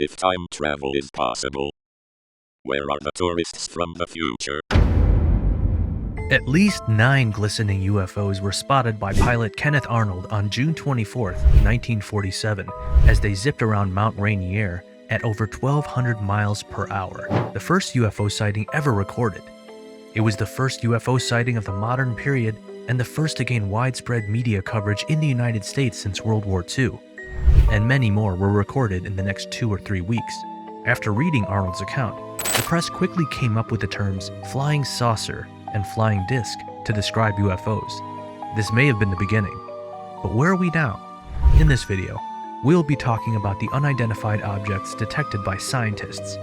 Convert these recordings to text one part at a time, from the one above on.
If time travel is possible, where are the tourists from the future? At least 9 glistening UFOs were spotted by pilot Kenneth Arnold on June 24, 1947, as they zipped around Mount Rainier at over 1,200 miles per hour, the first UFO sighting ever recorded. It was the first UFO sighting of the modern period and the first to gain widespread media coverage in the United States since World War II. And many more were recorded in the next 2 or 3 weeks. After reading Arnold's account, the press quickly came up with the terms flying saucer and flying disc to describe UFOs. This may have been the beginning, but where are we now? In this video, we'll be talking about the unidentified objects detected by scientists.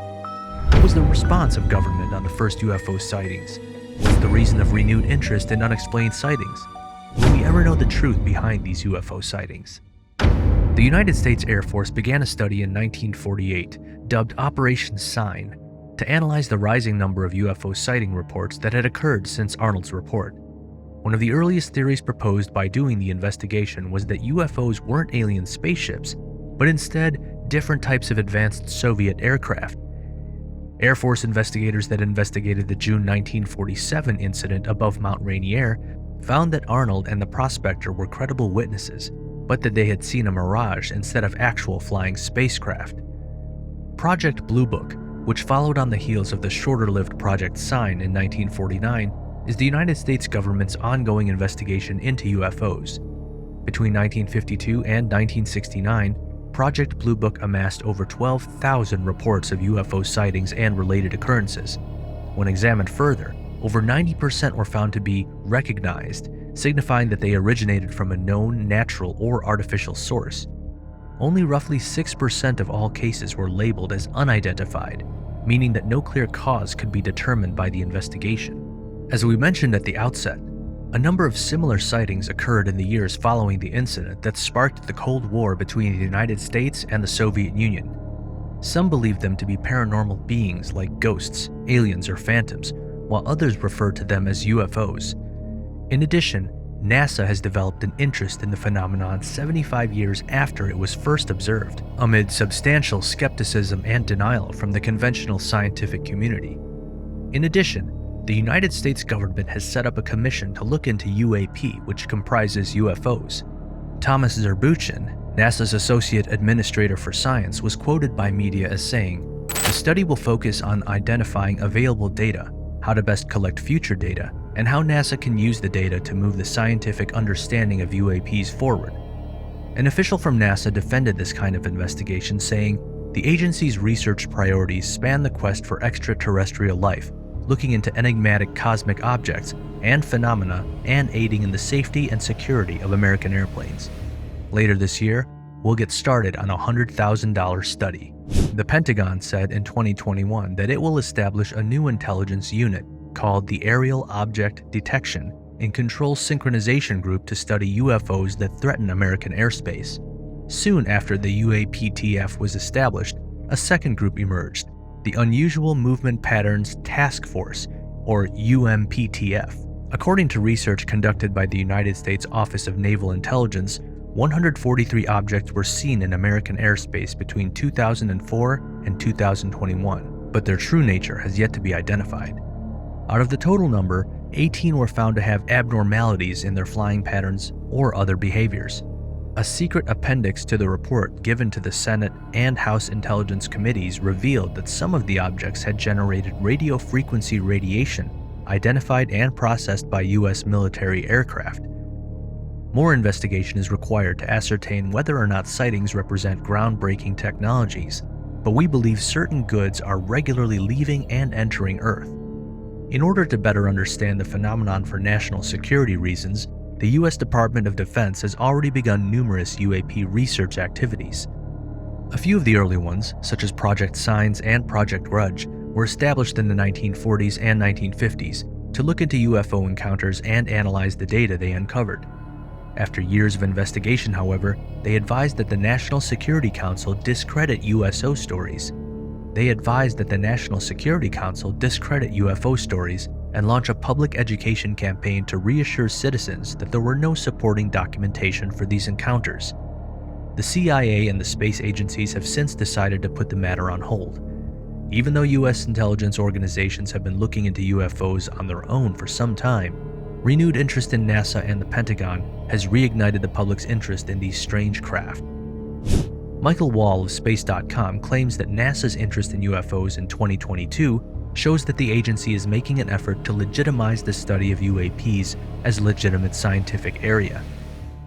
What was the response of government on the first UFO sightings? What's the reason of renewed interest in unexplained sightings? Will we ever know the truth behind these UFO sightings? The United States Air Force began a study in 1948, dubbed Operation Sign, to analyze the rising number of UFO sighting reports that had occurred since Arnold's report. One of the earliest theories proposed by doing the investigation was that UFOs weren't alien spaceships, but instead different types of advanced Soviet aircraft. Air Force investigators that investigated the June 1947 incident above Mount Rainier found that Arnold and the prospector were credible witnesses, but that they had seen a mirage instead of actual flying spacecraft. Project Blue Book, which followed on the heels of the shorter-lived Project Sign in 1949, is the United States government's ongoing investigation into UFOs. Between 1952 and 1969, Project Blue Book amassed over 12,000 reports of UFO sightings and related occurrences. When examined further, over 90% were found to be recognized, signifying that they originated from a known natural or artificial source. Only roughly 6% of all cases were labeled as unidentified, meaning that no clear cause could be determined by the investigation. As we mentioned at the outset, a number of similar sightings occurred in the years following the incident that sparked the Cold War between the United States and the Soviet Union. Some believed them to be paranormal beings like ghosts, aliens, or phantoms, while others referred to them as UFOs. In addition, NASA has developed an interest in the phenomenon 75 years after it was first observed, amid substantial skepticism and denial from the conventional scientific community. In addition, the United States government has set up a commission to look into UAP, which comprises UFOs. Thomas Zurbuchen, NASA's Associate Administrator for Science, was quoted by media as saying, "The study will focus on identifying available data, how to best collect future data, and how NASA can use the data to move the scientific understanding of UAPs forward." An official from NASA defended this kind of investigation, saying, "The agency's research priorities span the quest for extraterrestrial life, looking into enigmatic cosmic objects and phenomena, and aiding in the safety and security of American airplanes." Later this year, we'll get started on a $100,000 study. The Pentagon said in 2021 that it will establish a new intelligence unit called the Aerial Object Detection and Control Synchronization Group to study UFOs that threaten American airspace. Soon after the UAPTF was established, a second group emerged, the Unusual Movement Patterns Task Force, or UMPTF. According to research conducted by the United States Office of Naval Intelligence, 143 objects were seen in American airspace between 2004 and 2021, but their true nature has yet to be identified. Out of the total number, 18 were found to have abnormalities in their flying patterns or other behaviors. A secret appendix to the report given to the Senate and House Intelligence Committees revealed that some of the objects had generated radio frequency radiation identified and processed by U.S. military aircraft. More investigation is required to ascertain whether or not sightings represent groundbreaking technologies, but we believe certain goods are regularly leaving and entering Earth. In order to better understand the phenomenon for national security reasons, the U.S. Department of Defense has already begun numerous UAP research activities. A few of the early ones, such as Project Signs and Project Grudge, were established in the 1940s and 1950s to look into UFO encounters and analyze the data they uncovered. After years of investigation, however, they advised that the National Security Council discredit UFO stories. And launch a public education campaign to reassure citizens that there were no supporting documentation for these encounters. The CIA and the space agencies have since decided to put the matter on hold. Even though US intelligence organizations have been looking into UFOs on their own for some time, renewed interest in NASA and the Pentagon has reignited the public's interest in these strange craft. Michael Wall of Space.com claims that NASA's interest in UFOs in 2022 shows that the agency is making an effort to legitimize the study of UAPs as a legitimate scientific area.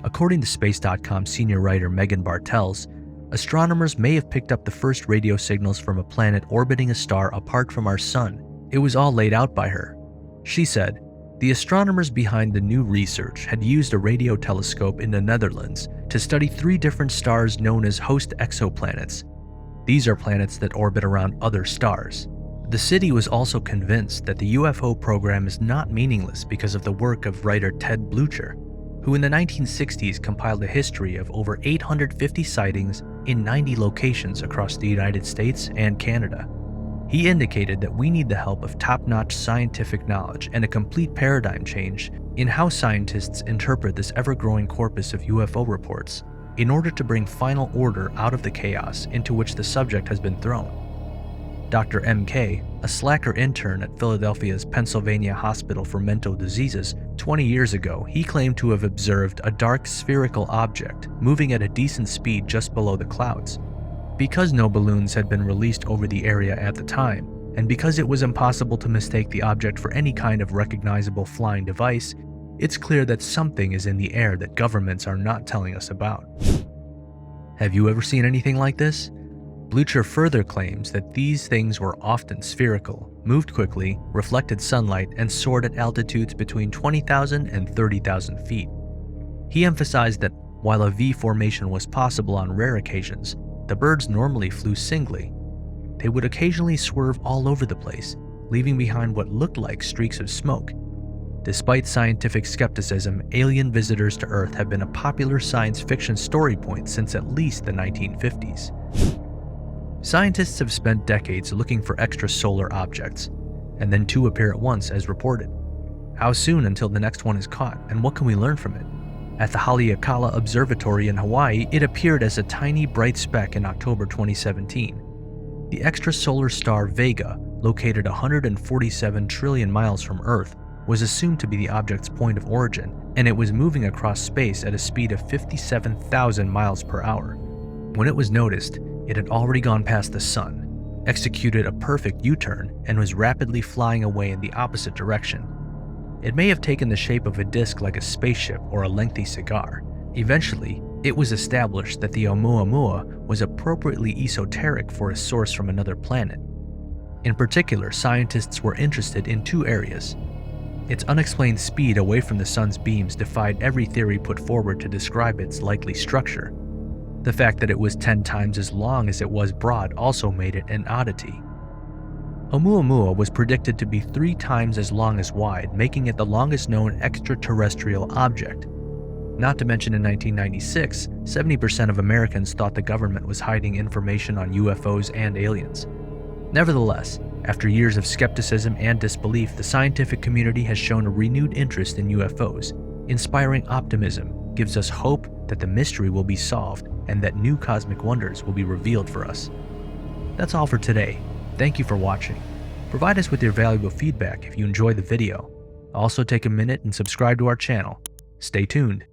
According to Space.com senior writer Megan Bartels, astronomers may have picked up the first radio signals from a planet orbiting a star apart from our Sun. It was all laid out by her. She said, "The astronomers behind the new research had used a radio telescope in the Netherlands to study 3 different stars known as host exoplanets. These are planets that orbit around other stars." The city was also convinced that the UFO program is not meaningless because of the work of writer Ted Blucher, who in the 1960s compiled a history of over 850 sightings in 90 locations across the United States and Canada. He indicated that we need the help of top-notch scientific knowledge and a complete paradigm change in how scientists interpret this ever-growing corpus of UFO reports in order to bring final order out of the chaos into which the subject has been thrown. Dr. M.K., a slacker intern at Philadelphia's Pennsylvania Hospital for Mental Diseases, 20 years ago, he claimed to have observed a dark spherical object moving at a decent speed just below the clouds. Because no balloons had been released over the area at the time, and because it was impossible to mistake the object for any kind of recognizable flying device, it's clear that something is in the air that governments are not telling us about. Have you ever seen anything like this? Blucher further claims that these things were often spherical, moved quickly, reflected sunlight, and soared at altitudes between 20,000 and 30,000 feet. He emphasized that while a V formation was possible on rare occasions, the birds normally flew singly. They would occasionally swerve all over the place, leaving behind what looked like streaks of smoke. Despite scientific skepticism, alien visitors to Earth have been a popular science fiction story point since at least the 1950s. Scientists have spent decades looking for extrasolar objects, and then 2 appear at once as reported. How soon until the next one is caught, and what can we learn from it? At the Haleakala Observatory in Hawaii, it appeared as a tiny bright speck in October 2017. The extrasolar star Vega, located 147 trillion miles from Earth, was assumed to be the object's point of origin, and it was moving across space at a speed of 57,000 miles per hour. When it was noticed, it had already gone past the Sun, executed a perfect U-turn, and was rapidly flying away in the opposite direction. It may have taken the shape of a disc like a spaceship or a lengthy cigar. Eventually, it was established that the Oumuamua was appropriately esoteric for a source from another planet. In particular, scientists were interested in 2 areas. Its unexplained speed away from the Sun's beams defied every theory put forward to describe its likely structure. The fact that it was 10 times as long as it was broad also made it an oddity. Oumuamua was predicted to be 3 times as long as wide, making it the longest known extraterrestrial object. Not to mention in 1996, 70% of Americans thought the government was hiding information on UFOs and aliens. Nevertheless, after years of skepticism and disbelief, the scientific community has shown a renewed interest in UFOs. Inspiring optimism gives us hope that the mystery will be solved and that new cosmic wonders will be revealed for us. That's all for today. Thank you for watching. Provide us with your valuable feedback if you enjoyed the video. Also take a minute and subscribe to our channel. Stay tuned.